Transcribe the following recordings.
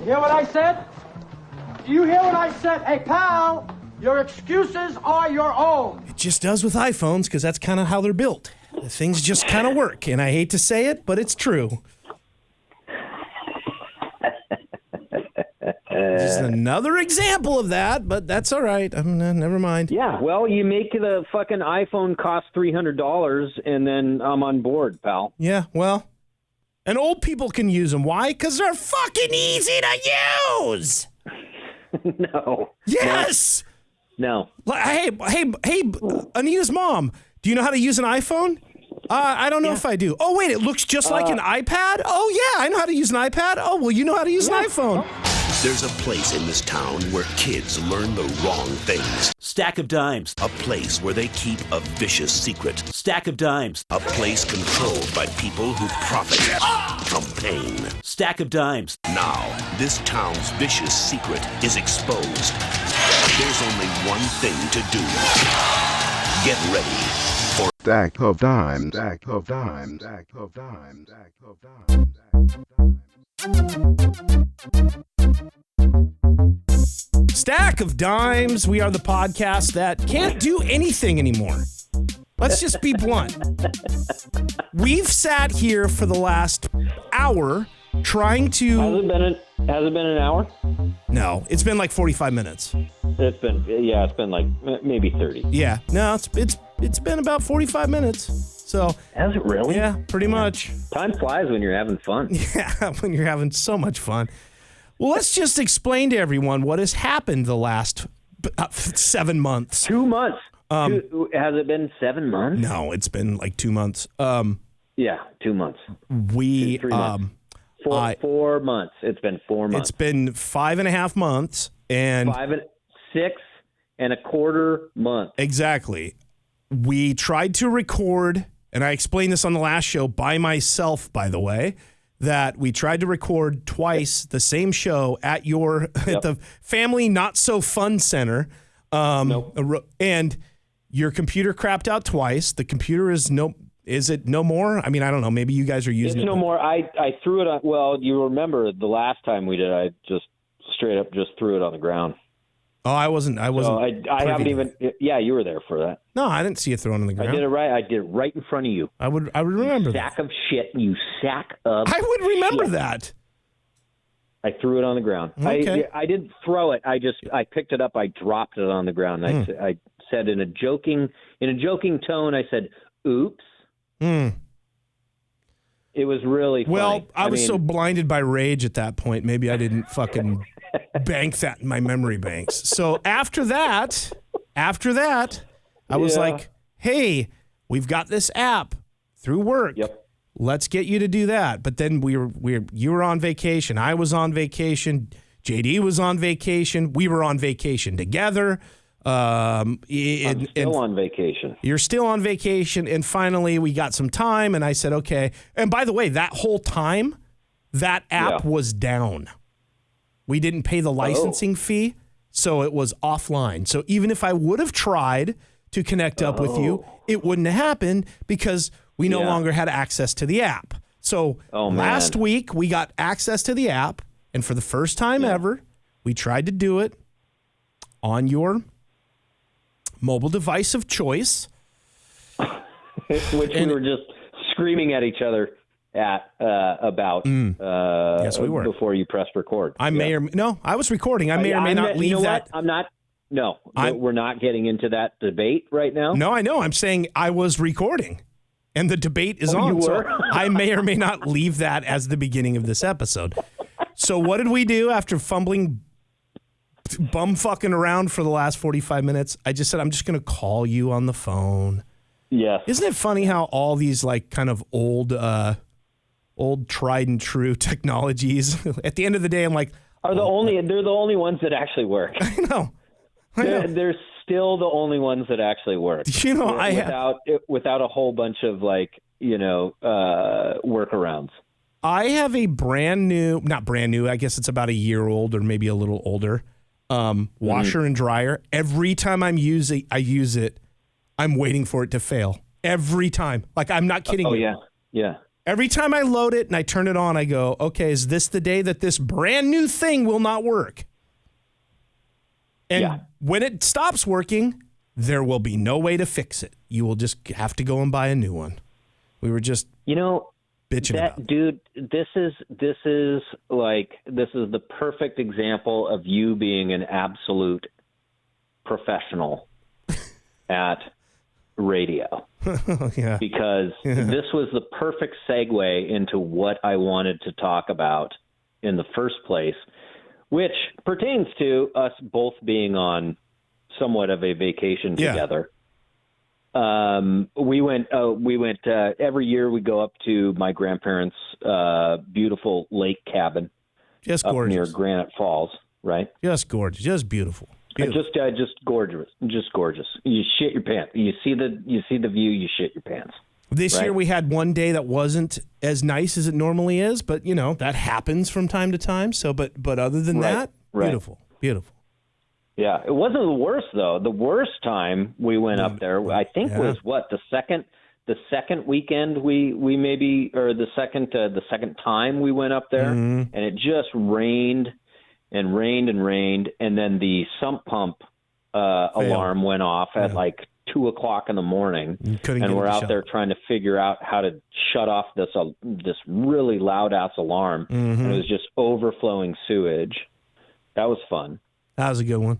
Hear what I said? Do you hear what I said? Hey, pal, your excuses are your own. It just does with iPhones because that's kind of how they're built. Things just kind of work, and I hate to say it, but it's true. Just another example of that, but that's all right. Never mind. Yeah, well, you make the fucking iPhone cost $300, and then I'm on board, pal. Yeah, well, and old people can use them. Why? Because they're fucking easy to use. No. Yes. No. Hey, Anita's mom. Do you know how to use an iPhone? I don't know if I do. Oh, wait, it looks just like an iPad? Oh, yeah, I know how to use an iPad. Oh, well, you know how to use an iPhone. There's a place in this town where kids learn the wrong things. Stack of Dimes. A place where they keep a vicious secret. Stack of Dimes. A place controlled by people who profit from pain. Stack of Dimes. Now, this town's vicious secret is exposed. There's only one thing to do. Get ready for Stack of Dimes. Stack of Dimes. Stack of Dimes. Stack of Dimes. Stack of Dimes. We are the podcast that can't do anything anymore. Let's just be blunt. We've sat here for the last hour trying to... Has it been an hour? No, it's been like 45 minutes. It's been like maybe 30. Yeah, no, it's been about 45 minutes. So has it really? Yeah, pretty much. Time flies when you're having fun. Yeah, when you're having so much fun. Well, let's just explain to everyone what has happened the last 7 months. 2 months. Has it been 7 months? No, it's been like 2 months. Yeah, 2 months. 3 months. 4 months. It's been 4 months. It's been 5.5 months and 6.25 months. Exactly. We tried to record, and I explained this on the last show by myself, by the way, that we tried to record twice the same show at at the Family Not So Fun Center. And your computer crapped out twice. The computer is it no more? I mean, I don't know. Maybe you guys are using it. It's no more. I threw it on. Well, you remember the last time we did, I just straight up just threw it on the ground. Oh, I wasn't. So I haven't even. Yeah, you were there for that. No, I didn't see it thrown on the ground. I did it right. I did it right in front of you. I would remember that. Sack of shit. You sack of. I would remember shit. that. I threw it on the ground. Okay. I didn't throw it. I picked it up. I dropped it on the ground. I said in a joking tone. I said, "Oops." It was really funny. Well, I was so blinded by rage at that point. Maybe I didn't fucking bank that in my memory banks. So after that, I was like, hey, we've got this app through work. Yep. Let's get you to do that. But then you were on vacation. I was on vacation. JD was on vacation. We were on vacation together. I'm still on vacation. You're still on vacation. And finally, we got some time. And I said, okay. And by the way, that whole time, that app was down. We didn't pay the licensing fee, so it was offline. So even if I would have tried to connect up with you, it wouldn't have happened because we no longer had access to the app. So last week, we got access to the app. And for the first time ever, we tried to do it on your mobile device of choice. Which we were just screaming at each other about. Yes, we were. Before you pressed record. I was recording. I may or may not leave that. I'm not. No, we're not getting into that debate right now. No, I know. I'm saying I was recording. And the debate is on. So I may or may not leave that as the beginning of this episode. So what did we do after fumbling, bumfucking around for the last 45 minutes? I just said, I'm just going to call you on the phone. Yes. Isn't it funny how all these like kind of old tried and true technologies, at the end of the day, I'm like, they're the only ones that actually work. I know. They're still the only ones that actually work. You know, without a whole bunch of workarounds. I have a not brand new, I guess it's about a year old or maybe a little older, washer and dryer. Every time I use it, I'm waiting for it to fail. Every time. Like, I'm not kidding you. Yeah. Every time I load it and I turn it on, I go, okay, is this the day that this brand new thing will not work? And when it stops working, there will be no way to fix it. You will just have to go and buy a new one. We were just, bitching about it. Dude, this is the perfect example of you being an absolute professional at radio. Yeah. Because this was the perfect segue into what I wanted to talk about in the first place, which pertains to us both being on somewhat of a vacation together. We went every year we go up to my grandparents' beautiful lake cabin just up gorgeous. near Granite Falls, right? Just gorgeous, just beautiful. Just gorgeous, just gorgeous. You shit your pants. You see the view, you shit your pants. This year we had one day that wasn't as nice as it normally is, but that happens from time to time. So, but other than that, beautiful. Yeah, it wasn't the worst though. The worst time we went up there, I think, was the second weekend the second time we went up there, and it just rained and rained and rained, and then the sump pump alarm went off at like 2:00 in the morning, and we're out there trying to figure out how to shut off this really loud ass alarm, and it was just overflowing sewage. That was fun. That was a good one.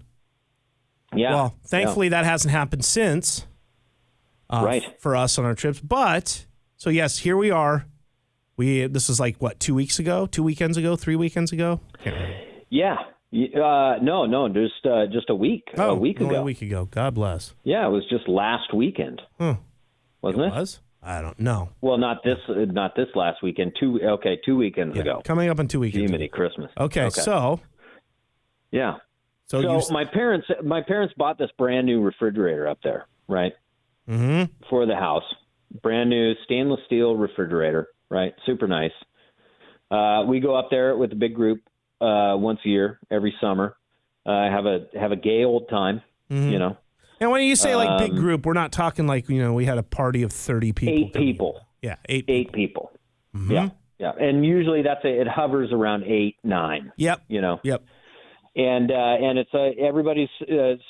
Yeah. Well, thankfully that hasn't happened since. For us on our trips, but so yes, here we are. This is like what, 2 weeks ago, 2 weekends ago, 3 weekends ago. Can't remember. Yeah. No, just a week. A week ago. A week ago. God bless. Yeah, it was just last weekend. Wasn't it? Was? I don't know. Well, not this last weekend. 2 weekends ago. Coming up in 2 weekends. Jiminy Christmas. Okay, so. Yeah. So my parents bought this brand new refrigerator up there, right? Mm-hmm. For the house. Brand new stainless steel refrigerator, right? Super nice. We go up there with a big group once a year, every summer. Have a gay old time, And when you say like big group, we're not talking like, we had a party of 30 people. 8 people. Yeah, 8 people. Mm-hmm. Yeah. And usually it hovers around 8, 9. Yep. Yep. And it's everybody's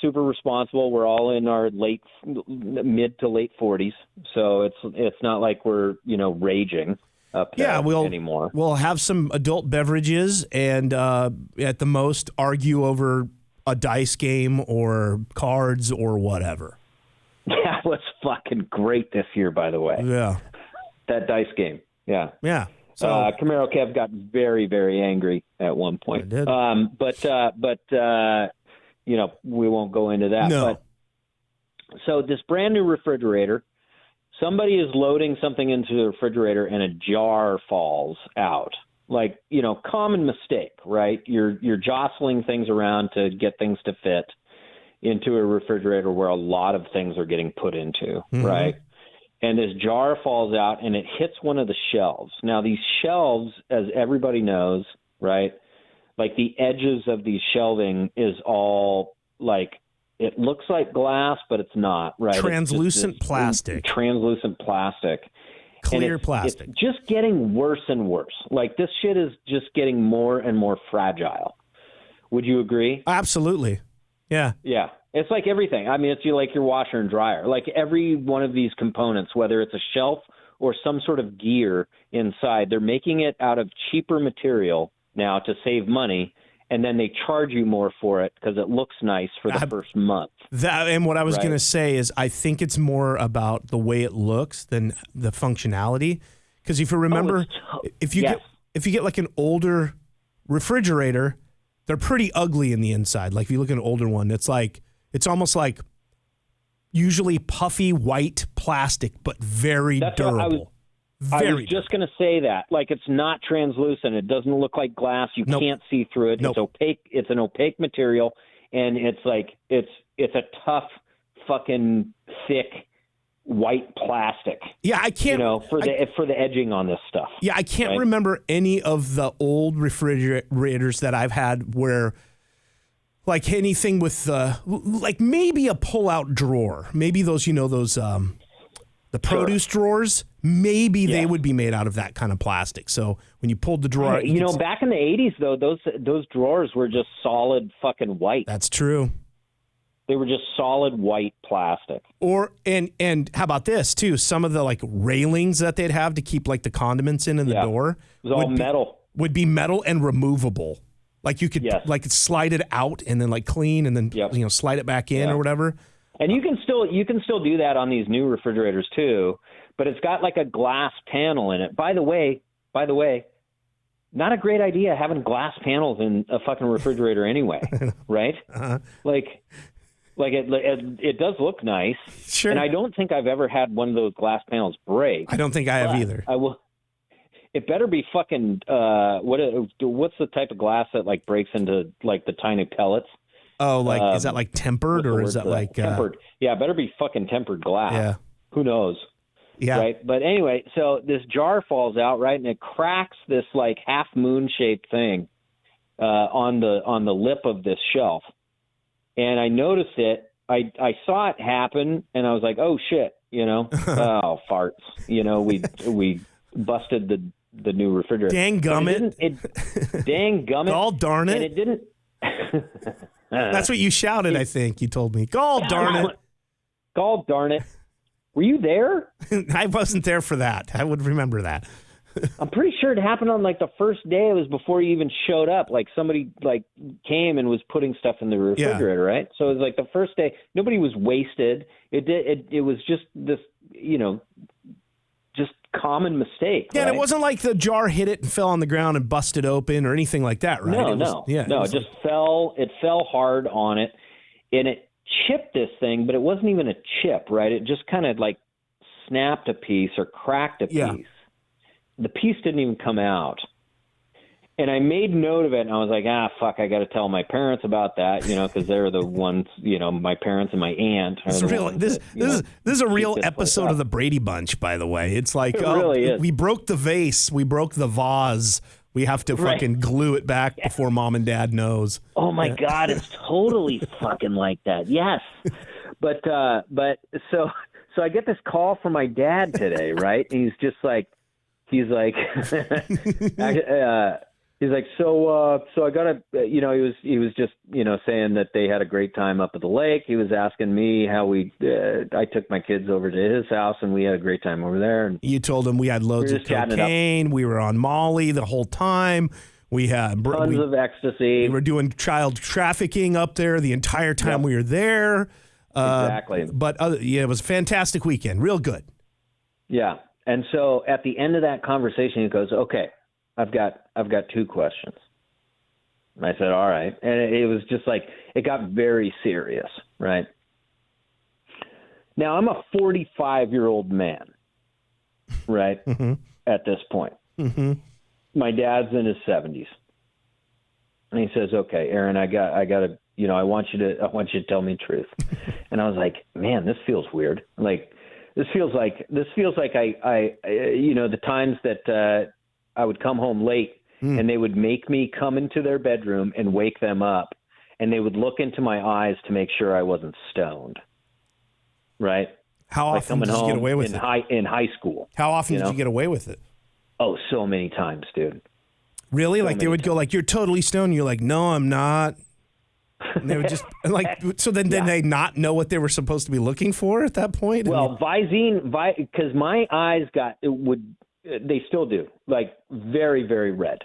super responsible. We're all in our mid to late 40s, so it's not like we're raging up there anymore. We'll have some adult beverages and at the most argue over a dice game or cards or whatever. Yeah, it was fucking great this year, by the way. Yeah, that dice game. Yeah. Yeah. So Camaro Kev got very, very angry at one point. I did. But we won't go into that. No. But, so this brand new refrigerator, somebody is loading something into the refrigerator and a jar falls out. Like, common mistake, right? You're jostling things around to get things to fit into a refrigerator where a lot of things are getting put into, right? And this jar falls out and it hits one of the shelves. Now, these shelves, as everybody knows, right, like the edges of these shelving is all like, it looks like glass, but it's not, right? Translucent plastic. Translucent plastic. Clear plastic. It's just getting worse and worse. Like, this shit is just getting more and more fragile. Would you agree? Absolutely. Yeah. Yeah. It's like everything. I mean, it's like your washer and dryer. Like every one of these components, whether it's a shelf or some sort of gear inside, they're making it out of cheaper material now to save money, and then they charge you more for it because it looks nice for the first month. And what I was going to say is I think it's more about the way it looks than the functionality. Because if you remember, if you get like an older refrigerator, they're pretty ugly in the inside. Like if you look at an older one, it's almost like usually puffy white plastic, but very durable. I was just going to say that. Like, it's not translucent. It doesn't look like glass. You can't see through it. It's opaque. It's an opaque material, and it's like it's a tough, fucking thick white plastic. Yeah, I can't. For the edging on this stuff. Yeah, I can't remember any of the old refrigerators that I've had where, like anything with like maybe a pull-out drawer, maybe those the produce drawers. maybe they would be made out of that kind of plastic. So when you pulled the drawer, back in the 80s though, those drawers were just solid fucking white. That's true. They were just solid white plastic. Or and how about this too? Some of the like railings that they'd have to keep like the condiments in the door it was all metal. Would be metal and removable. Like you could like slide it out and then like clean and then slide it back in or whatever. And you can still do that on these new refrigerators too, but it's got like a glass panel in it. By the way, not a great idea having glass panels in a fucking refrigerator anyway, right? Uh-huh. Like it does look nice, sure. And I don't think I've ever had one of those glass panels break. I don't think I have either. I will. It better be fucking. What's the type of glass that like breaks into like the tiny pellets? Oh, like is that like tempered or is that like tempered? Yeah, it better be fucking tempered glass. Yeah. Who knows? Yeah. Right. But anyway, so this jar falls out, right, and it cracks this like half moon shaped thing on the lip of this shelf. And I noticed it. I saw it happen, and I was like, "Oh shit!" Oh farts. We busted the new refrigerator. Dang gummit! Dang gummit! Gall darn it! And it didn't. That's what you shouted. I think you told me. Gall darn it! Gall darn it! Were you there? I wasn't there for that. I would remember that. I'm pretty sure it happened on like the first day. It was before you even showed up. Like somebody like came and was putting stuff in the refrigerator, right? So it was like the first day. Nobody was wasted. It was just this, just common mistake. Yeah, right? and it wasn't like the jar hit it and fell on the ground and busted open or anything like that, right? It just fell. It fell hard on it, and it chipped this thing, but it wasn't even a chip, right? It just kind of like snapped a piece or cracked a piece. The piece didn't even come out. And I made note of it, and I was like, fuck, I got to tell my parents about that, because they're the ones, my parents and my aunt. This is a real episode of the Brady Bunch, by the way. It's like, really is. We broke the vase, we broke the vase. We have to fucking glue it back before mom and dad knows. Oh my God, it's totally fucking like that. Yes. But so I get this call from my dad today, right? And he's like, so I gotta, he was just, saying that they had a great time up at the lake. He was asking me how I took my kids over to his house and we had a great time over there. And you told him we had loads of cocaine. We were on Molly the whole time. We had tons of ecstasy. We were doing child trafficking up there the entire time we were there. Exactly. But it was a fantastic weekend. Real good. Yeah. And so at the end of that conversation, he goes, "Okay, I've got two questions." And I said, "All right." And it was just like, it got very serious, right? Now I'm a 45-year-old man, right? At this point, my dad's in his 70s, and he says, "Okay, Aaron, I got to, I want you to tell me the truth." And I was like, "Man, this feels weird. Like, this feels like I the times that I would come home late and they would make me come into their bedroom and wake them up, and they would look into my eyes to make sure I wasn't stoned." Right? How often did you get away with it? In high school. How often did you get away with it? Oh, so many times, dude. Really? Like they would go like, "You're totally stoned." You're like, "No, I'm not." And they would just like, so then did they not know what they were supposed to be looking for at that point? Well, Visine, because my eyes they still do, like very, very red,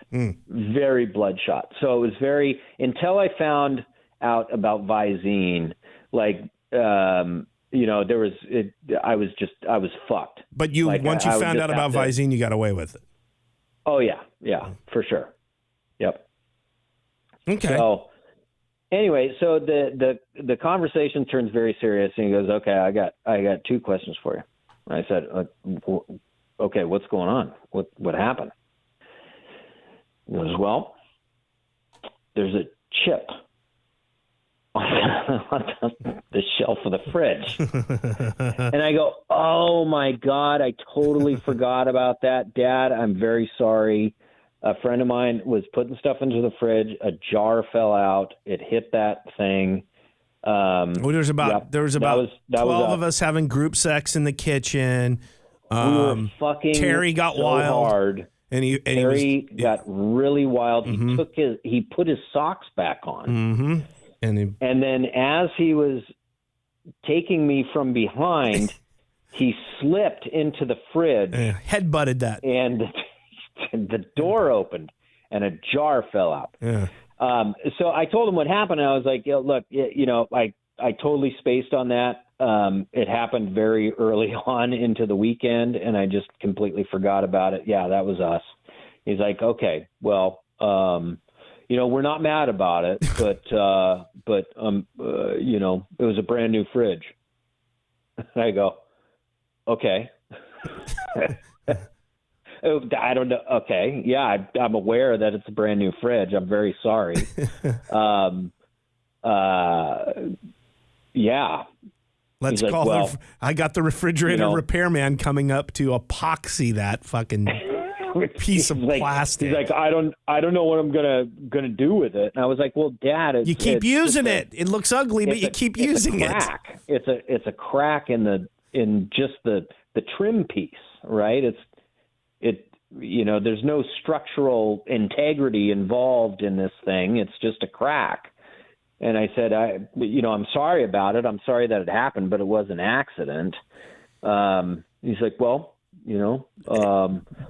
very bloodshot. So it was until I found out about Visine, like, there was, I was fucked. But once you found out about Visine, you got away with it. Oh yeah, for sure. Yep. Okay. So anyway, so the conversation turns very serious, and he goes, "Okay, I got two questions for you." And I said, "Okay, what's going on? What happened?" He goes, "Well, there's a chip on the shelf of the fridge." And I go, "Oh my God, I totally forgot about that. Dad, I'm very sorry. A friend of mine was putting stuff into the fridge. A jar fell out. It hit that thing." There was about 12 of us having group sex in the kitchen. We were fucking Terry got so wild. hard. And Terry got really wild. He put his socks back on. Mm-hmm. And then as he was taking me from behind, he slipped into the fridge. Head-butted that. And the door opened and a jar fell out. Yeah. So I told him what happened. And I was like, look, I totally spaced on that. It happened very early on into the weekend, and I just completely forgot about it. Yeah, that was us. He's like, okay, well, we're not mad about it, but it was a brand new fridge. I go, okay. I don't know. Okay. Yeah, I'm aware that it's a brand new fridge. I'm very sorry. Yeah. Let's He's call like, I got the refrigerator repairman coming up to epoxy that fucking piece of plastic. He's like, I don't know what I'm gonna do with it. And I was like, well, Dad, you keep using it. It looks ugly, but you keep using it. It's a crack in just the trim piece, right? There's no structural integrity involved in this thing. It's just a crack. And I said, I'm sorry about it. I'm sorry that it happened, but it was an accident. He's like, well,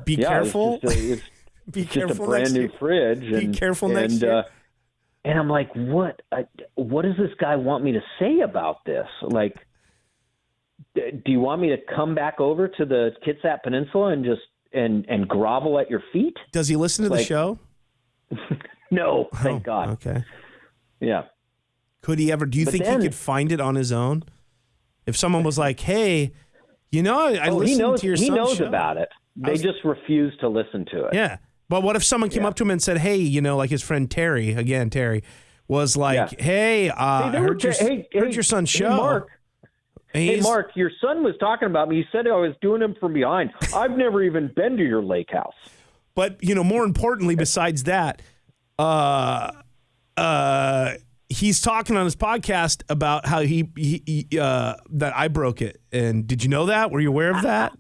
be careful. It's be just careful. A brand new fridge. Be careful next year. And I'm like, what does this guy want me to say about this? Like, do you want me to come back over to the Kitsap Peninsula and just and grovel at your feet? Does he listen to the show? No, thank God. Okay. Yeah. Could he ever? Do you think he could find it on his own? If someone was like, "Hey, I listened to your son's show." He knows about it. They just refuse to listen to it. Yeah. But what if someone came up to him and said, "Hey, like his friend Terry was like, hey, I heard your son's show." Hey, Mark. Hey, Mark, your son was talking about me. He said I was doing him from behind. I've never even been to your lake house. But, more importantly, besides that, he's talking on his podcast about how he that I broke it. And did you know that? Were you aware of that?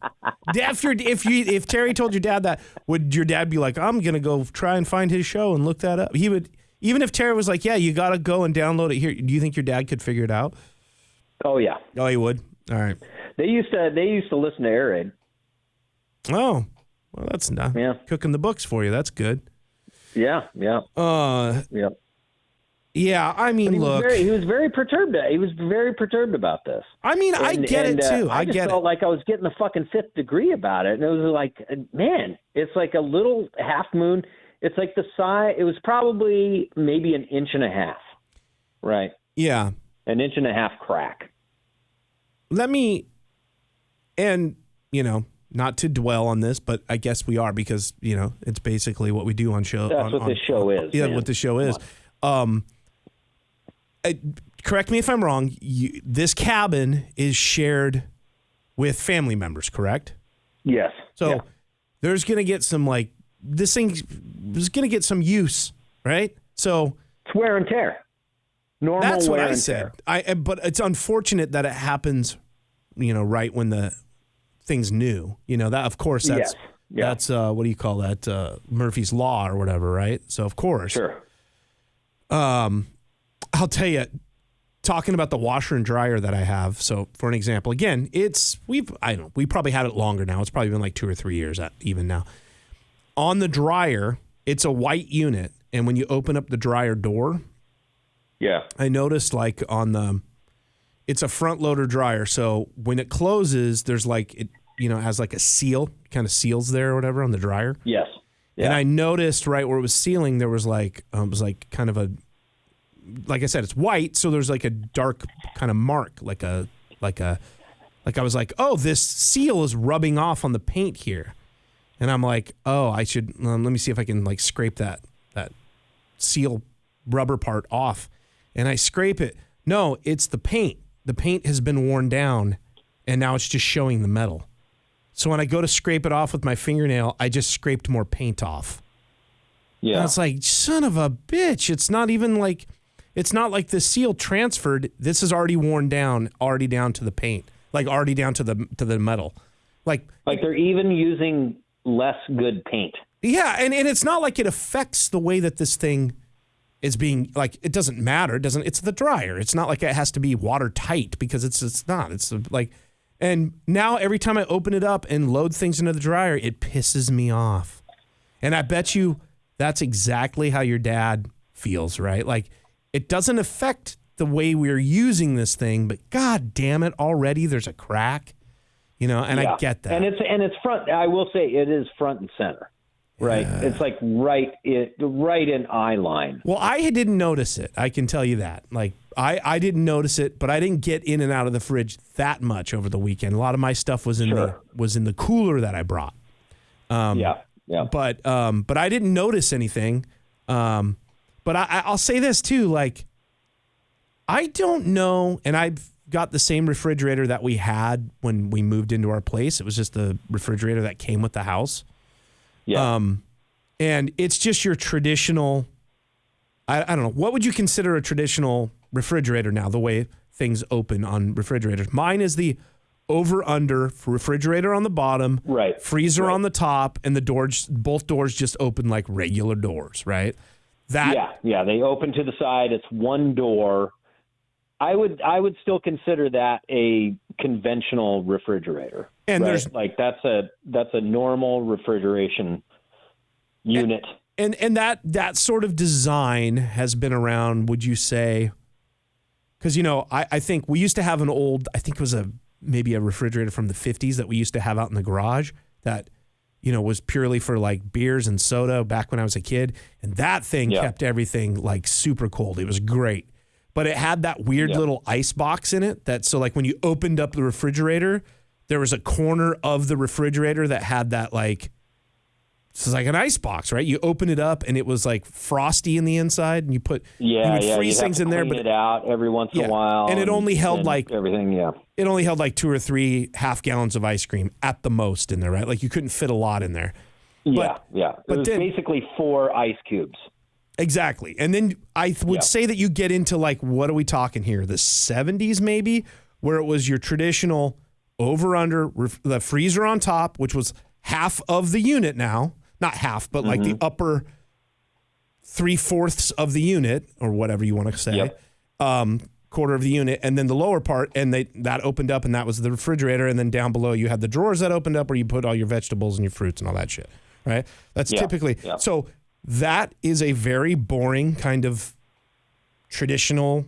If Terry told your dad that, would your dad be like, I'm going to go try and find his show and look that up? He would, even if Terry was like, yeah, you got to go and download it here. Do you think your dad could figure it out? Oh, yeah. Oh, he would? All right. They used to listen to Air Raid. Oh, well, that's not cooking the books for you. That's good. Yeah. Yeah. Yeah, I mean, look. He was very perturbed. He was very perturbed about this. I mean, I get it, too. I just felt like I was getting the fucking fifth degree about it. And it was like, man, it's like a little half moon. It's like the size. It was probably maybe an inch and a half. Right. Yeah. An inch and a half crack. Not to dwell on this, but I guess we are because, it's basically what we do on show. That's what this show is. Yeah, what the show is. Correct me if I'm wrong. This cabin is shared with family members, correct? Yes. So there's going to get some this thing is going to get some use, right? So it's wear and tear. Normal that's what wear I and said. tear. But it's unfortunate that it happens, right when the thing's new. That of course that's what do you call that? Murphy's Law or whatever, right? So of course. Sure. I'll tell you, talking about the washer and dryer that I have. So for an example, again, we probably had it longer now. It's probably been like 2 or 3 years even now. On the dryer, it's a white unit. And when you open up the dryer door, I noticed it's a front loader dryer. So when it closes, there's it has like a seal, kind of seals there or whatever on the dryer. Yes. Yeah. And I noticed right where it was sealing, there was kind of a, like I said, it's white, so there's like a dark kind of mark, like I was like, oh, this seal is rubbing off on the paint here, and I'm like, oh, I should let me see if I can scrape that seal rubber part off, and I scrape it. No, it's the paint. The paint has been worn down, and now it's just showing the metal. So when I go to scrape it off with my fingernail, I just scraped more paint off. Yeah, and it's like, son of a bitch. It's not even like. It's not like the seal transferred. This is already worn down, already down to the paint, already down to the metal. Like they're even using less good paint. Yeah, and it's not like it affects the way that this thing is being, like, it doesn't matter. It's the dryer. It's not like it has to be watertight because it's not. It's like, and now every time I open it up and load things into the dryer, it pisses me off. And I bet you that's exactly how your dad feels, right? Like, it doesn't affect the way we're using this thing, but God damn it, already there's a crack, and I get that. And it's front. I will say it is front and center. Right. Yeah. It's like right in eye line. Well, I didn't notice it. I can tell you that. Like, I didn't notice it, but I didn't get in and out of the fridge that much over the weekend. A lot of my stuff was in the cooler that I brought. Yeah. But I didn't notice anything. But I'll say this too. Like, I don't know, and I've got the same refrigerator that we had when we moved into our place. It was just the refrigerator that came with the house. Yeah. And it's just your traditional, I don't know, what would you consider a traditional refrigerator now, the way things open on refrigerators? Mine is the over-under refrigerator on the bottom, right, freezer on the top, and both doors just open like regular doors, right? Yeah, they open to the side. It's one door. I would still consider that a conventional refrigerator. And right? there's like that's a normal refrigeration unit. And that sort of design has been around, would you say? Because I think we used to have an old, I think it was maybe a refrigerator from the 50s that we used to have out in the garage that was purely for like beers and soda back when I was a kid, and that thing kept everything like super cold. It was great. But it had that weird little ice box in it so like when you opened up the refrigerator, there was a corner of the refrigerator that had that like, it's like an ice box, right? You open it up and it was like frosty in the inside, and you would freeze things in there, but it out every once in a while. And it only held like everything, It only held like 2 or 3 half gallons of ice cream at the most in there, right? Like you couldn't fit a lot in there. But it was basically 4 ice cubes. Exactly. And then I would say that you get into like, what are we talking here? The 70s maybe, where it was your traditional over-under, the freezer on top, which was half of the unit now. Not half, but like the upper 3/4 of the unit, or whatever you want to say, quarter of the unit, and then the lower part, and that opened up, and that was the refrigerator, and then down below you had the drawers that opened up where you put all your vegetables and your fruits and all that shit, right? That's typically... Yeah. So that is a very boring kind of traditional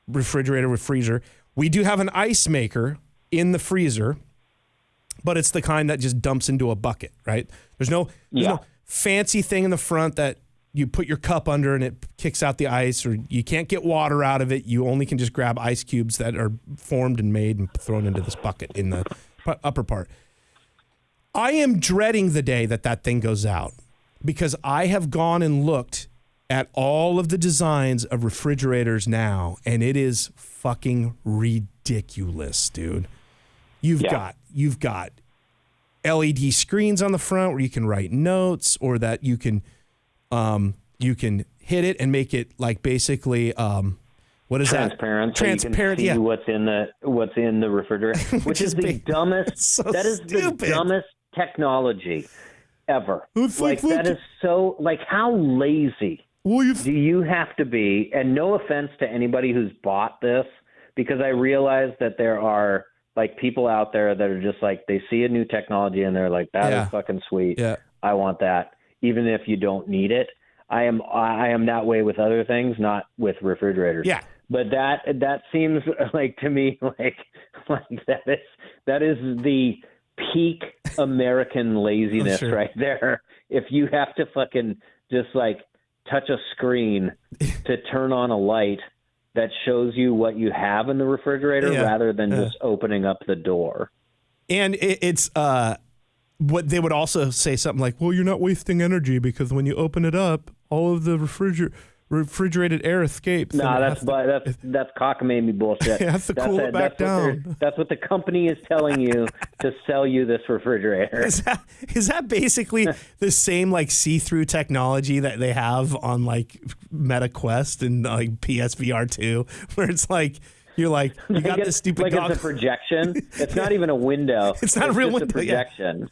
refrigerator with freezer. We do have an ice maker in the freezer, but it's the kind that just dumps into a bucket, right? There's no fancy thing in the front that you put your cup under and it kicks out the ice, or you can't get water out of it. You only can just grab ice cubes that are formed and made and thrown into this bucket in the upper part. I am dreading the day that thing goes out, because I have gone and looked at all of the designs of refrigerators now, and it is fucking ridiculous, dude. You've got LED screens on the front where you can write notes, or that you can hit it and make it like basically what is transparent, that? Transparent, so you can see what's in the refrigerator, which is the dumbest. So that is stupid. The dumbest technology ever. Like, that is so, like, how lazy do you have to be? And no offense to anybody who's bought this, because I realize that there are like people out there that are just like, they see a new technology and they're like, that is fucking sweet. Yeah. I want that, even if you don't need it. I am that way with other things, not with refrigerators. Yeah. But that seems like, to me, like that is the peak American laziness right there. If you have to fucking just like touch a screen to turn on a light that shows you what you have in the refrigerator rather than just opening up the door. And it's what they would also say something like, well, you're not wasting energy because when you open it up, all of the refrigerated air escapes. No, that's cockamamie bullshit. You have to cool it back down. That's what the company is telling you to sell you this refrigerator. Is that basically the same like see-through technology that they have on like Meta Quest and like PSVR 2, where it's like You're like, you got this stupid like dog. it's a projection. It's not even a window. It's not a real just window. A projection.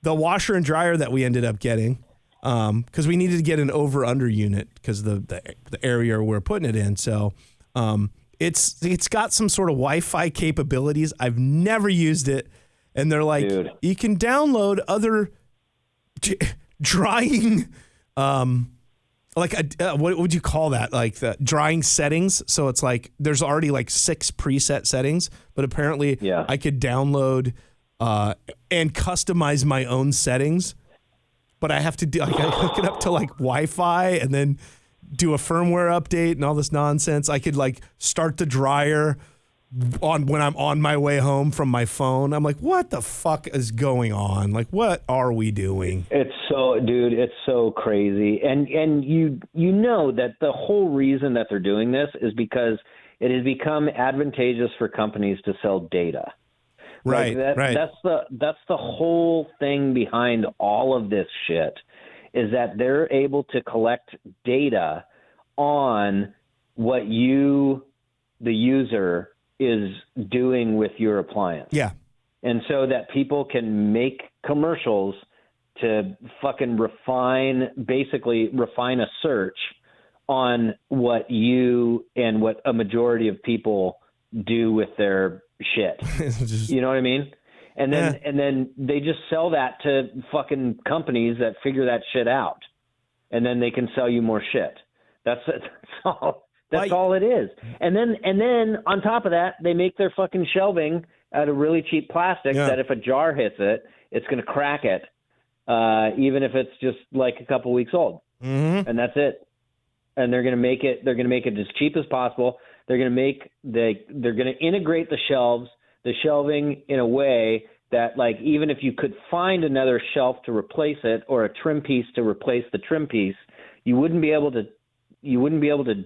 The washer and dryer that we ended up getting, because we needed to get an over-under unit because the area we're putting it in. So it's got some sort of Wi-Fi capabilities. I've never used it, and they're like, Dude. you can download other drying. What would you call that? Like the drying settings. So it's like there's already like 6 preset settings, but apparently I could download and customize my own settings. But I have to I hook it up to like Wi-Fi and then do a firmware update and all this nonsense. I could like start the dryer when I'm on my way home from my phone. I'm like, what the fuck is going on? Like, what are we doing? It's so crazy. And you know that the whole reason that they're doing this is because it has become advantageous for companies to sell data. Right, right. That's the whole thing behind all of this shit, is that they're able to collect data on what you, the user, is doing with your appliance. Yeah. And so that people can make commercials to fucking refine a search on what you and what a majority of people do with their shit. You know what I mean? And then they just sell that to fucking companies that figure that shit out. And then they can sell you more shit. That's all. That's all it is. And then on top of that, they make their fucking shelving out of really cheap plastic that if a jar hits it, it's going to crack it, even if it's just like a couple weeks old. Mm-hmm. And that's it. And they're going to make it as cheap as possible. They're going to integrate the shelving in a way that, like, even if you could find another shelf to replace it or a trim piece to replace the trim piece, you wouldn't be able to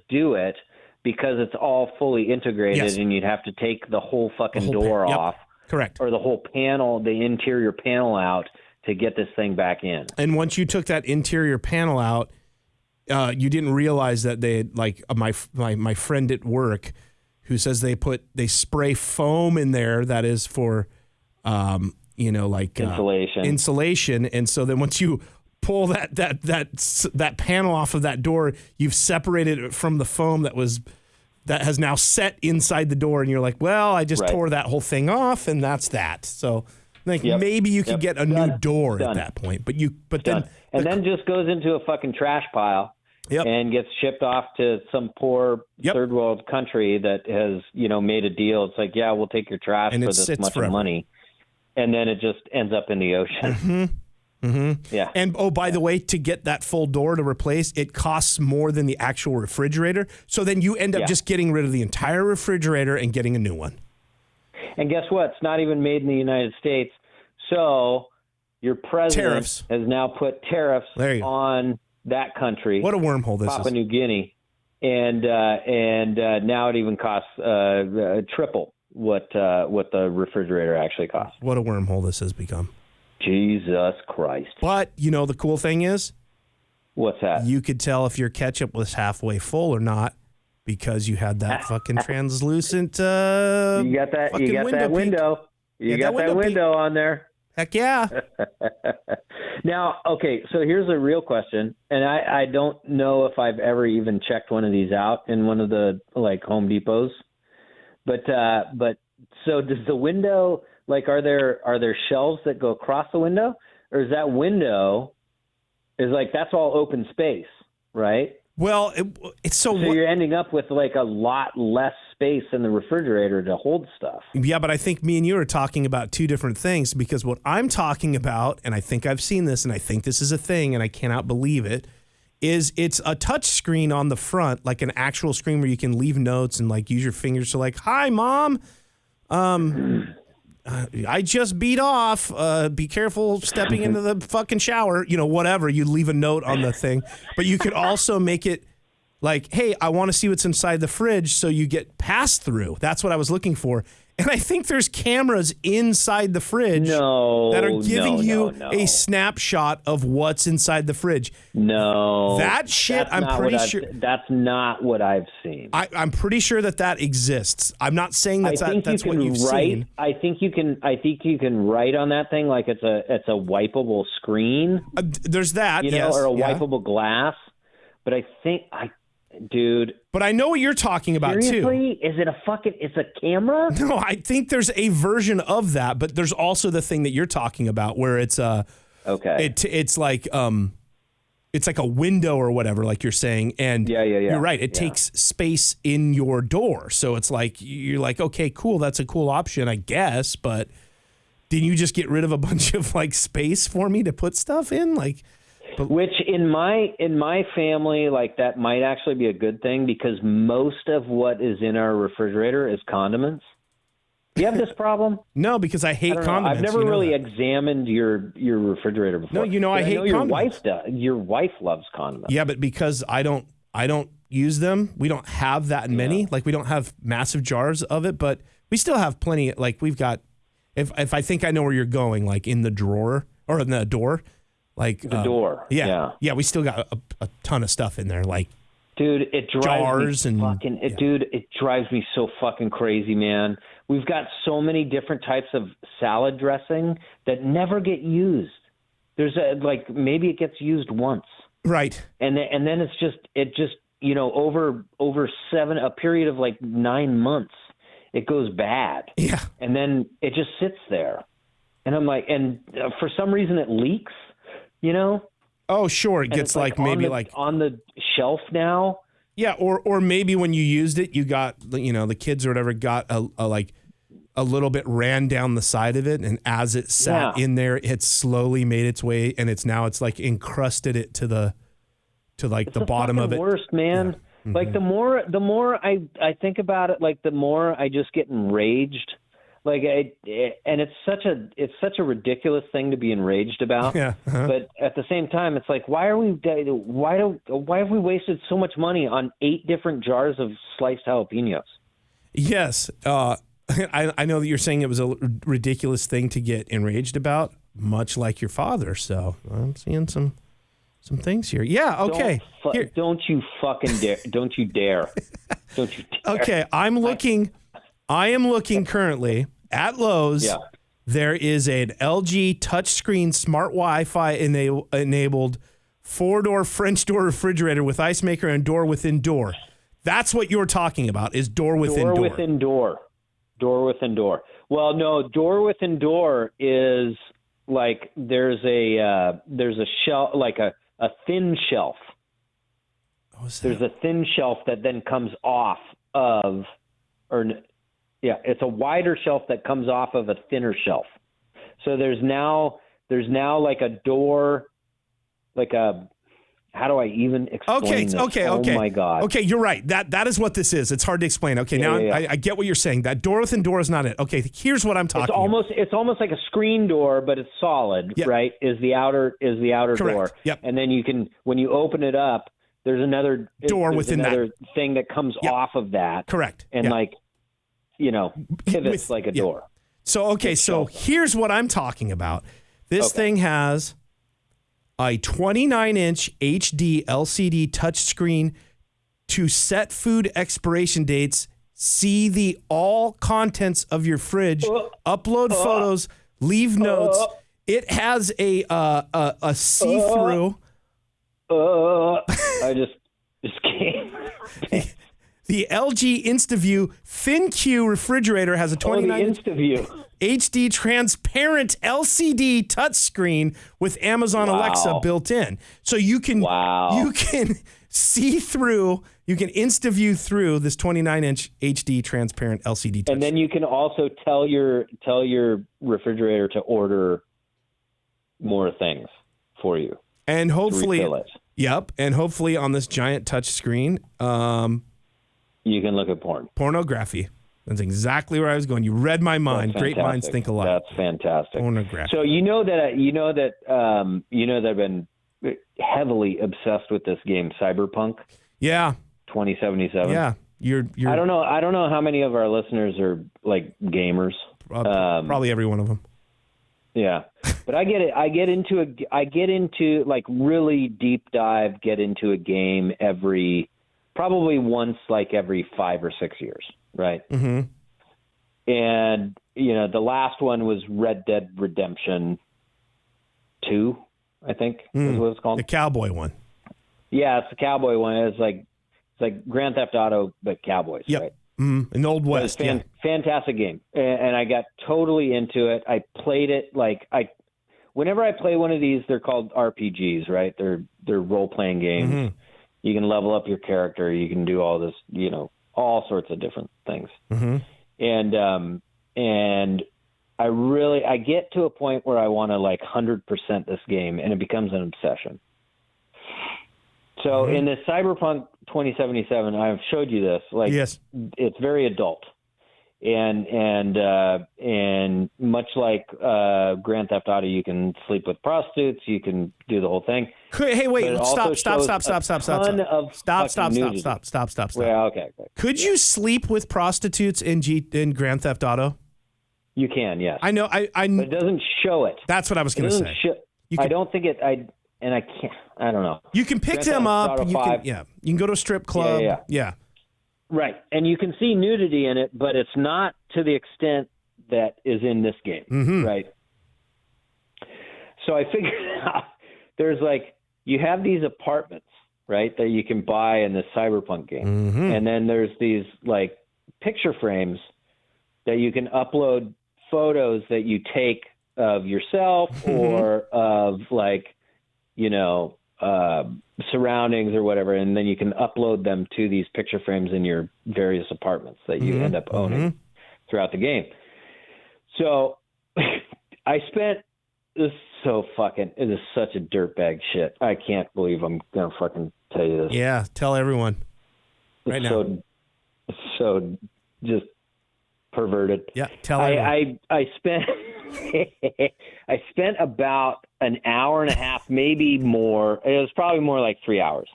do it because it's all fully integrated, and you'd have to take the whole fucking door off. Correct. Or the whole panel, the interior panel out to get this thing back in. And once you took that interior panel out, you didn't realize that they had, like, my friend at work who says they spray foam in there that is for insulation. And so then once you pull that panel off of that door, you've separated it from the foam that has now set inside the door, and you're like, well, I just tore that whole thing off, and that's that. So maybe you could get a new door at that point, but then just goes into a fucking trash pile. And gets shipped off to some poor third world country that has, made a deal. It's like, yeah, we'll take your trash for this much money. And then it just ends up in the ocean. Mm-hmm. Mm-hmm. Yeah. And by the way, to get that full door to replace, it costs more than the actual refrigerator. So then you end up just getting rid of the entire refrigerator and getting a new one. And guess what? It's not even made in the United States. So your president has now put tariffs on that country. What a wormhole this is. Papua New Guinea. And now it even costs triple what the refrigerator actually costs. What a wormhole this has become. Jesus Christ. But, the cool thing is? What's that? You could tell if your ketchup was halfway full or not because you had that fucking translucent You got that window. You got that window on there. Heck yeah. Now, okay, so here's a real question, and I don't know if I've ever even checked one of these out in one of the, like, Home Depots. But so does the window, like, are there shelves that go across the window, or is that window is like that's all open space, right? Well, it's so you're ending up with like a lot less space in the refrigerator to hold stuff. Yeah, but I think me and you are talking about two different things, because what I'm talking about, and I think I've seen this, and I think this is a thing, and I cannot believe it, is it's a touch screen on the front, like an actual screen where you can leave notes and like use your fingers to like, hi, Mom. I just beat off. Be careful stepping into the fucking shower. Whatever. You leave a note on the thing. But you could also make it like, hey, I want to see what's inside the fridge, so you get pass through. That's what I was looking for. And I think there's cameras inside the fridge that are giving you a snapshot of what's inside the fridge. No. That shit, I'm pretty sure. That's not what I've seen. I'm pretty sure that exists. I'm not saying that's what you've seen. I think you can write on that thing like it's a wipeable screen. There's that, or a wipeable glass. But I think dude. But I know what you're talking about, seriously? too. Is it it's a camera? No, I think there's a version of that, but there's also the thing that you're talking about where it's it's like a window or whatever, like you're saying. And you're right. It takes space in your door. So it's like, you're like, okay, cool. That's a cool option, I guess. But didn't you just get rid of a bunch of like space for me to put stuff in? Which in my family, like that might actually be a good thing because most of what is in our refrigerator is condiments. Do you have this problem? No, because I hate condiments. I've never really examined your refrigerator before. No, I hate condiments. Your wife loves condiments. Yeah, but because I don't use them, we don't have that many. Like we don't have massive jars of it, but we still have plenty. Like we've got, if I think I know where you're going, like in the drawer or in the door. Like the door. Yeah. We still got a ton of stuff in there. Like, dude, it drives jars me dude, it drives me so fucking crazy, man. We've got so many different types of salad dressing that never get used. There's maybe it gets used once. Right. And then it just over a period of like 9 months, it goes bad. Yeah. And then it just sits there. And I'm like, for some reason it leaks. Oh, sure. It gets like maybe on the shelf now. Yeah. Or maybe when you used it, you got, the kids or whatever got a little bit ran down the side of it. And as it sat in there, it slowly made its way. And it's like encrusted it to the bottom of it. Worst, man. Yeah. Mm-hmm. Like the more I think about it, like the more I just get enraged. Like, and it's such a ridiculous thing to be enraged about. Yeah. Uh-huh. But at the same time, it's like, why have we wasted so much money on 8 different jars of sliced jalapenos? Yes. I know that you're saying it was a ridiculous thing to get enraged about, much like your father. So I'm seeing some things here. Yeah. Okay. Don't you fucking dare. Don't you dare. Don't you dare. Okay. I am looking currently at Lowe's. Yeah. There is an LG touchscreen smart Wi-Fi enabled 4-door French door refrigerator with ice maker and door within door. That's what you're talking about, is door within door. Door within door. Door within door. Well, no, door within door is like there's a shelf, like a thin shelf. There's a thin shelf that then comes off of, it's a wider shelf that comes off of a thinner shelf. So there's now like a door, like a, how do I even explain this? Okay. Oh my God. Okay, you're right. That is what this is. It's hard to explain. Okay, I get what you're saying. That door within door is not it. Okay, here's what I'm talking about. It's almost like a screen door, but it's solid, right? Is the outer Correct. door. Yep. And then you can, when you open it up, there's another door within that thing that comes off of that. Correct. And pivots like a door. So, so here's what I'm talking about. This thing has a 29-inch HD LCD touchscreen to set food expiration dates, see the all contents of your fridge, upload photos, leave notes. It has a see-through. I just can't. The LG InstaView ThinQ refrigerator has a 29-inch HD transparent LCD touchscreen with Amazon Alexa built in. So you can see through, you can InstaView through this 29-inch HD transparent LCD touchscreen. And then you can also tell your refrigerator to order more things for you. And hopefully, it. And hopefully on this giant touch screen, you can look at pornography. That's exactly where I was going. You read my mind. Great minds think alike. That's fantastic. Pornography. So I've been heavily obsessed with this game, Cyberpunk. Yeah. 2077. Yeah. You're I don't know how many of our listeners are like gamers. Probably every one of them. Yeah, but I get it. I get into like really deep dive. Get into a game probably once like every 5 or 6 years, right? Mm-hmm. And the last one was Red Dead Redemption 2, I think is what it's called. The cowboy one. Yeah, it's the cowboy one. It's like Grand Theft Auto, but cowboys, yep. right? In the Old West. Fantastic game, and I got totally into it. I played it whenever I play one of these, they're called RPGs, right? They're role playing games. Mm-hmm. You can level up your character. You can do all this, all sorts of different things. Mm-hmm. And I get to a point where I want to 100% this game, and it becomes an obsession. So in the Cyberpunk 2077, I've showed you this. Yes. It's very adult, and much like Grand Theft Auto, you can sleep with prostitutes, you can do the whole thing. Hey, wait! Stop! Well, okay. Could you sleep with prostitutes in Grand Theft Auto? You can, yes. I know. But it doesn't show it. That's what I was going to say. I don't think it. I can't. I don't know. You can pick them up. You can go to a strip club. Yeah. Right, and you can see nudity in it, but it's not to the extent that is in this game. Mm-hmm. Right. So I figured out there's you have these apartments, right, that you can buy in the Cyberpunk game, mm-hmm. and then there's these picture frames that you can upload photos that you take of yourself or of surroundings or whatever, and then you can upload them to these picture frames in your various apartments that you end up owning throughout the game. So I spent this it is such a dirtbag shit. I can't believe I'm gonna fucking tell you this. Yeah, tell everyone right now. So just perverted. Yeah, tell everyone. I spent I spent about an hour and a half, maybe more. It was probably more like 3 hours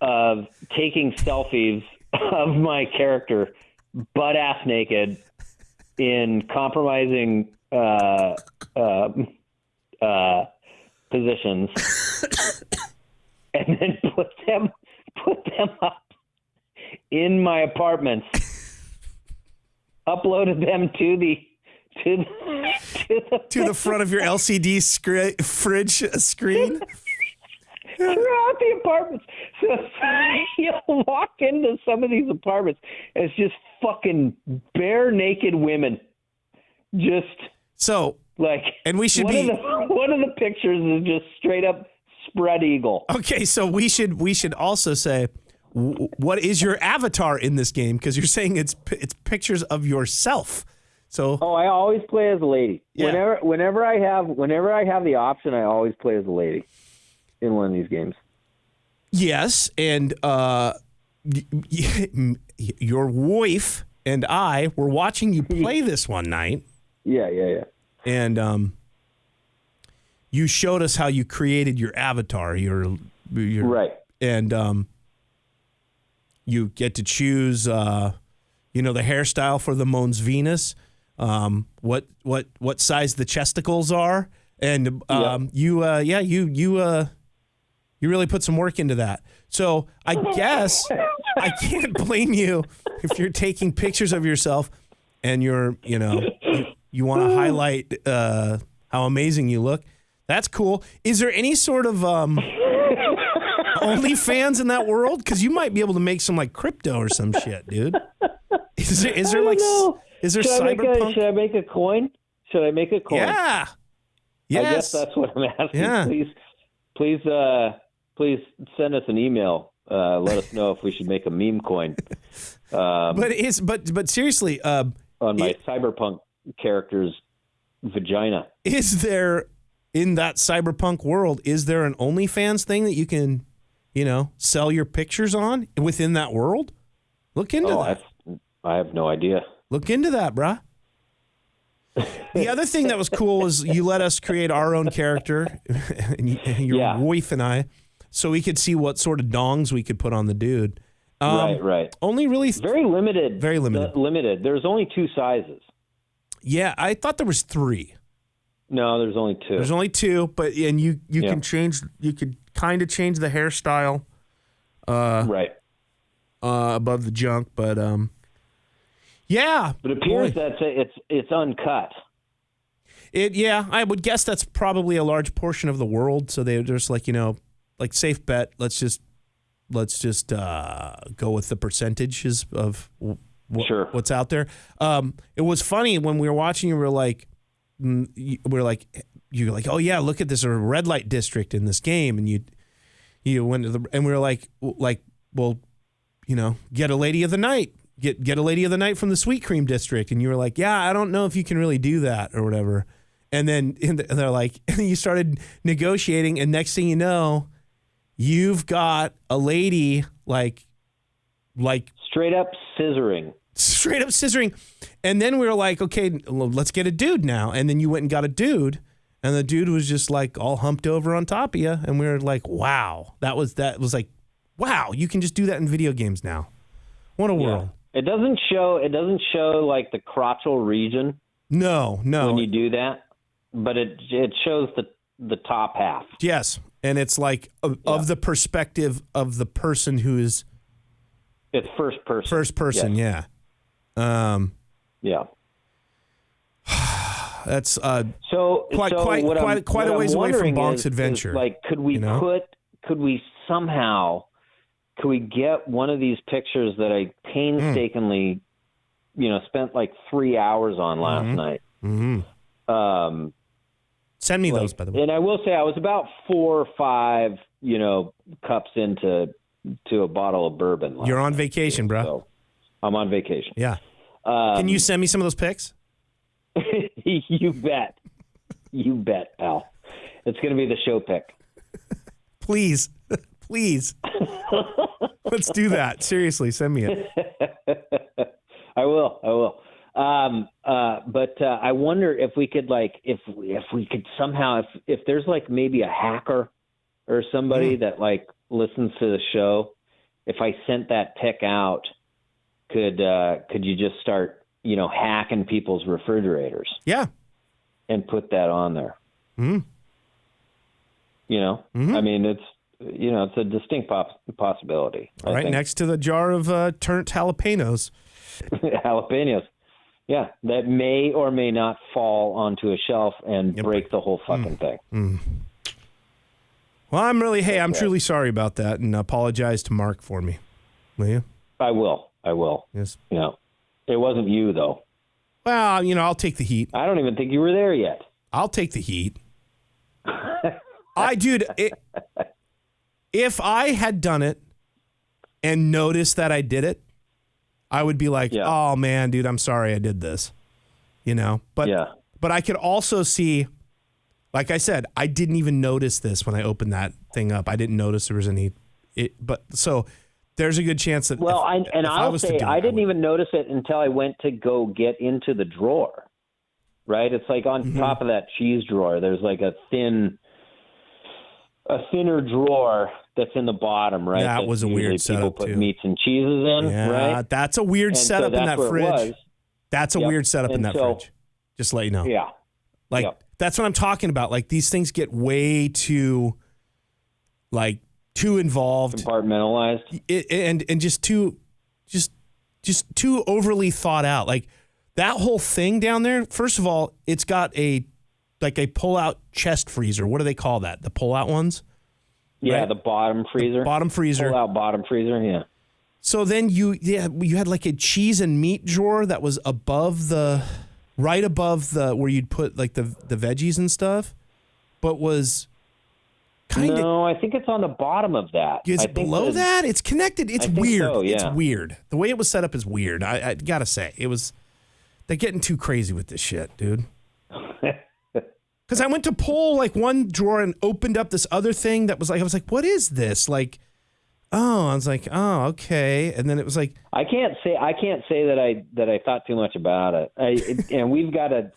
of taking selfies of my character butt ass naked in compromising positions, and then put them up in my apartments. Uploaded them to the front of your LCD fridge screen. Throughout the apartments. So you'll walk into some of these apartments, and it's just fucking bare naked women. And we should one of the pictures is just straight up spread eagle. Okay, so we should also say, what is your avatar in this game? Because you're saying it's pictures of yourself. So I always play as a lady. Yeah. Whenever I have the option, I always play as a lady in one of these games. Yes, and your wife and I were watching you play this one night. Yeah. And you showed us how you created your avatar. Your right. And you get to choose, the hairstyle for the Mons Venus, what size the chesticles are, and you really put some work into that. So I guess I can't blame you if you're taking pictures of yourself and you want to highlight how amazing you look. That's cool. Is there any sort of OnlyFans in that world? Because you might be able to make some crypto or some shit, dude. Is there cyberpunk? Should I make a coin? Yeah. Yes. I guess that's what I'm asking. Yeah. Please send us an email. Let us know if we should make a meme coin. But seriously, on my cyberpunk character's vagina. Is there, in that cyberpunk world, is there an OnlyFans thing that you can, sell your pictures on within that world? Look into that. I have no idea. Look into that, bruh. The other thing that was cool was you let us create our own character, and your wife and I, so we could see what sort of dongs we could put on the dude. Right. Only really Very limited. Very limited. Limited. There's only 2 sizes. Yeah, I thought there was 3. No, there's only 2. There's only 2, but you can change. You could kind of change the hairstyle. Right. Above the junk, but yeah. But it appears that it's uncut. I would guess that's probably a large portion of the world. So they're just like, like safe bet. Let's just go with the percentages of what's out there. It was funny when we were watching. You're like, oh yeah, look at this, a red light district in this game, and you went to and we were like, well, get a lady of the night. Get a lady of the night from the sweet cream district. And you were like, yeah, I don't know if you can really do that or whatever. And then they're like, you started negotiating. And next thing you know, you've got a lady like straight up scissoring. And then we were like, okay, let's get a dude now. And then you went and got a dude. And the dude was just like all humped over on top of you. And we were like, wow, that was like, wow, you can just do that in video games now. What a world. It doesn't show like the crotchal region. No. When you do that, but it shows the top half. Yes, and it's like of the perspective of the person who is. It's first person. First person, yes. Yeah. That's so quite a ways away from Bonk's adventure. Is like, could we get one of these pictures that I painstakingly, spent like 3 hours on last night? Mm-hmm. Send me those, by the way. And I will say I was about 4 or 5, cups into a bottle of bourbon. You're on vacation, bro. So I'm on vacation. Yeah. Can you send me some of those pics? You bet. You bet, pal. It's going to be the show pick. Please. Let's do that. Seriously, send me it. I will. But I wonder if we could if we could somehow, if there's like maybe a hacker or somebody that like listens to the show, if I sent that pic out, could you just start, hacking people's refrigerators? Yeah. And put that on there. Mm-hmm. I mean, it's a distinct possibility. Right next to the jar of turnt jalapenos. Jalapenos. Yeah, that may or may not fall onto a shelf and break the whole fucking thing. Mm. Well, I'm truly sorry about that, and apologize to Mark for me. Will you? I will. Yes. It wasn't you, though. Well, I'll take the heat. I don't even think you were there yet. I'll take the heat. If I had done it and noticed that I did it, I would be like, oh man, dude, I'm sorry I did this. But I could also see, like I said, I didn't even notice this when I opened that thing up. I didn't notice there was so there's a good chance that I'll say I didn't even notice it until I went to go get into the drawer. Right? It's like on top of that cheese drawer, there's like a thinner drawer that's in the bottom, right? That was a weird setup, people put too. meats and cheeses in, right? That's a weird setup in that fridge. That's a weird setup in that fridge. Just to let you know. Yeah. That's what I'm talking about. Like, these things get way too involved. Compartmentalized. And just too overly thought out. Like, that whole thing down there, first of all, it's got a pull-out chest freezer. What do they call that? The pull-out ones? Yeah, right? the bottom freezer. Bottom freezer. Pull-out bottom freezer, yeah. So then you had like a cheese and meat drawer that was right above where you'd put like the veggies and stuff, but was kind of. No, I think it's on the bottom of that. It's below that? It's connected. It's weird. So, yeah. It's weird. The way it was set up is weird. I gotta say, they're getting too crazy with this shit, dude. Because I went to pull like one drawer and opened up this other thing that was like, I was like, what is this? Like, I was like, oh, okay. And then it was like, I can't say that I thought too much about it. And we've got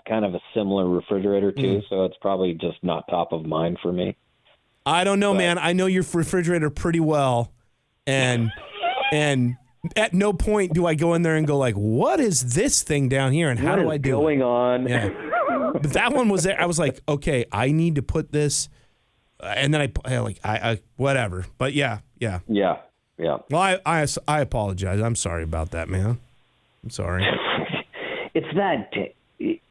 kind of a similar refrigerator too, so it's probably just not top of mind for me. I don't know, man. I know your refrigerator pretty well, and And at no point do I go in there and go like, what is this thing down here and how do I do going it? on? Yeah. But that one was there. I was like, okay, I need to put this. And then I whatever. But yeah. Yeah. Well, I apologize. I'm sorry about that, man. I'm sorry. It's that. It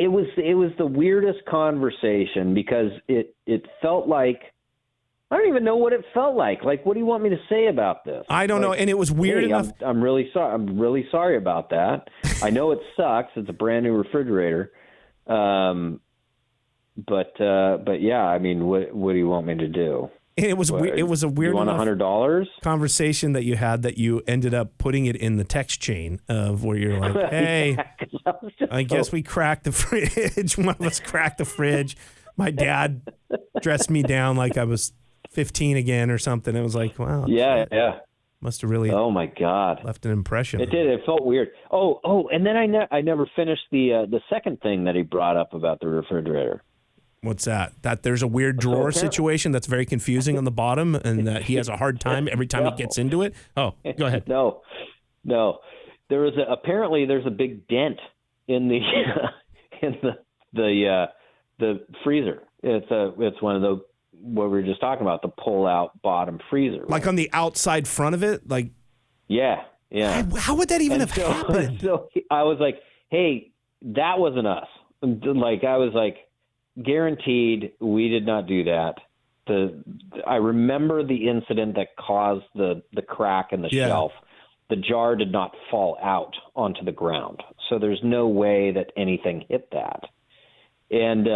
was the weirdest conversation because it felt like I don't even know what it felt like. Like, what do you want me to say about this? I don't know, and it was weird enough. I'm really sorry. I'm really sorry about that. I know it sucks. It's a brand new refrigerator. But yeah, I mean, what do you want me to do? And it was it was a weird enough $100 conversation that you had that you ended up putting it in the text chain of where you're like, hey, I guess we cracked the fridge. One of us cracked the fridge. My dad dressed me down like I was 15 again or something. It was like, wow. Yeah. Must have really. Oh my God. Left an impression. It did. It felt weird. Oh, and then I never finished the second thing that he brought up about the refrigerator. What's that? That there's a weird drawer situation that's very confusing on the bottom, and that he has a hard time every time he gets into it. Oh, go ahead. No. There was apparently there's a big dent in the the freezer. It's one of the what we were just talking about, the pull out bottom freezer. Right? Like on the outside front of it, like. Yeah. How would that even have happened? So I was like, hey, that wasn't us. Like I was like, guaranteed we did not do that. I remember the incident that caused the crack in the shelf. The jar did not fall out onto the ground, so there's no way that anything hit that. And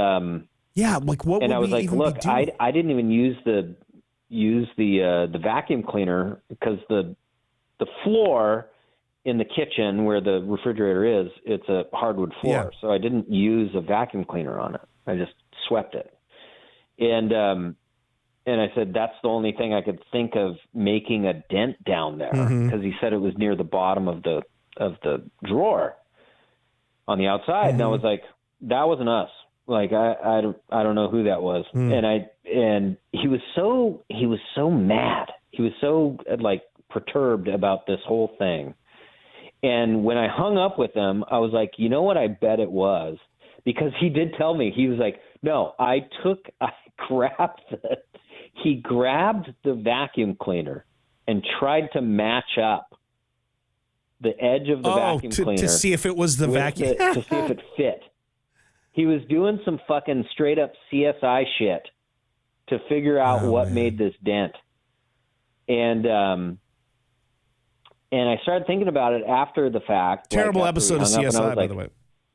like what? And would I was we like, even look, be doing? I didn't even use the vacuum cleaner because the floor in the kitchen where the refrigerator is, it's a hardwood floor, so I didn't use a vacuum cleaner on it. I just swept it. And I said, that's the only thing I could think of making a dent down there, because he said it was near the bottom of the drawer on the outside. And I was like, that wasn't us. Like, I don't know who that was. And he was so mad. He was so like perturbed about this whole thing. And when I hung up with him, I was like, you know what? I bet it was. Because he did tell me, he was like, no, he grabbed the vacuum cleaner and tried to match up the edge of the vacuum cleaner to see if it was the vacuum, to see if it fit. He was doing some fucking straight up CSI shit to figure out what made this dent. And I started thinking about it after the fact. Terrible episode of CSI, by the way.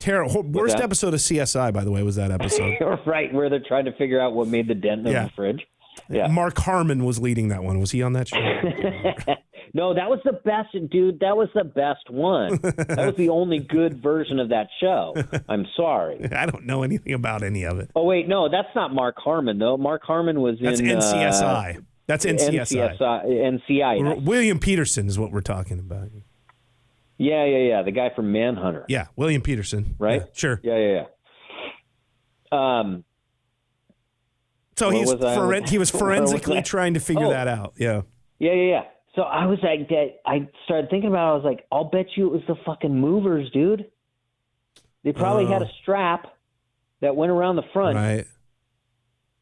Worst episode of CSI, by the way, was that episode. Right, where they're trying to figure out what made the dent in the fridge. Yeah. Mark Harmon was leading that one. Was he on that show? No, that was the best, dude. That was the best one. That was the only good version of that show. I'm sorry. I don't know anything about any of it. Oh, wait, no, that's not Mark Harmon, though. Mark Harmon was That's in... NCSI. That's NCSI. NCI. William Peterson is what we're talking about. Yeah. The guy from Manhunter. Yeah, William Peterson. Right? Yeah, sure. Yeah. So he was forensically trying to figure that out. Yeah. Yeah. So I was like, I started thinking about it. I was like, I'll bet you it was the fucking movers, dude. They probably had a strap that went around the front. Right.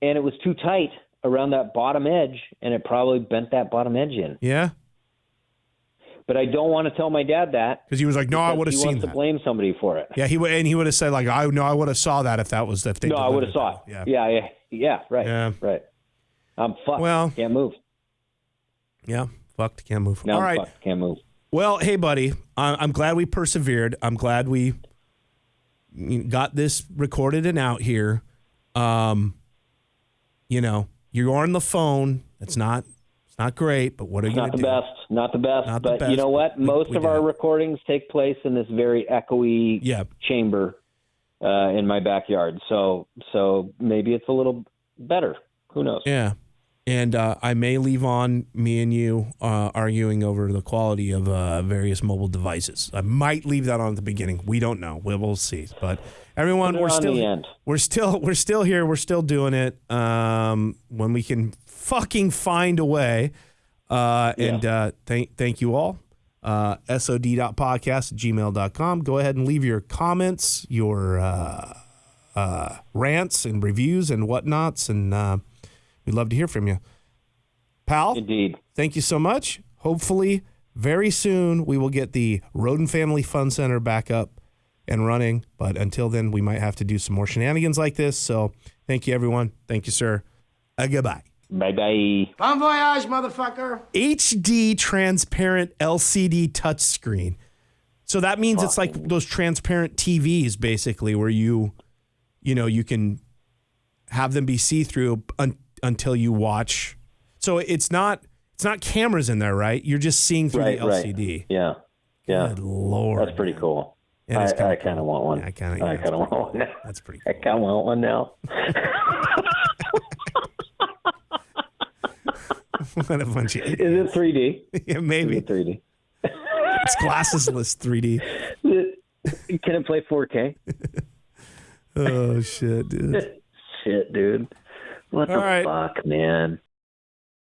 And it was too tight around that bottom edge, and it probably bent that bottom edge in. Yeah. But I don't want to tell my dad that. Because he was like, no, I would have seen that. He wants to blame somebody for it. Yeah, he would have said, like, I would have saw that if they I would have saw it. Yeah, right. Yeah. Right. I'm fucked. Well, can't move. Yeah, fucked, can't move. Now All I'm right. fucked, can't move. Well, hey, buddy, I'm glad we persevered. I'm glad we got this recorded and out here. You're on the phone. It's not great, but what are you going to do? Not the best. But you know what? Most of our recordings take place in this very echoey chamber in my backyard. So maybe it's a little better. Who knows? Yeah. And I may leave on me and you arguing over the quality of various mobile devices. I might leave that on at the beginning. We don't know. We'll see. But everyone, we're still here. We're still doing it when we can fucking find a way. And thank you all. SOD.podcast@gmail.com. Go ahead and leave your comments, your rants and reviews and whatnots, and we'd love to hear from you. Pal, Indeed. Thank you so much. Hopefully, very soon, we will get the Roden Family Fun Center back up and running. But until then, we might have to do some more shenanigans like this. So thank you, everyone. Thank you, sir. Goodbye. Bye-bye. Bon voyage, motherfucker. HD transparent LCD touchscreen. So that means it's like those transparent TVs, basically, where you can have them be see-through until you watch. So it's not cameras in there, right? You're just seeing through the LCD. Right. Yeah. Good Lord. That's pretty cool. I kind of want one. Yeah, I kind of want one now. That's pretty I cool. kind of want one now. What a bunch of Is it 3D? Yeah, maybe. Is it 3D? It's glassesless 3D. Can it play 4K? Oh, shit, dude. Shit, dude. What All the right. fuck, man?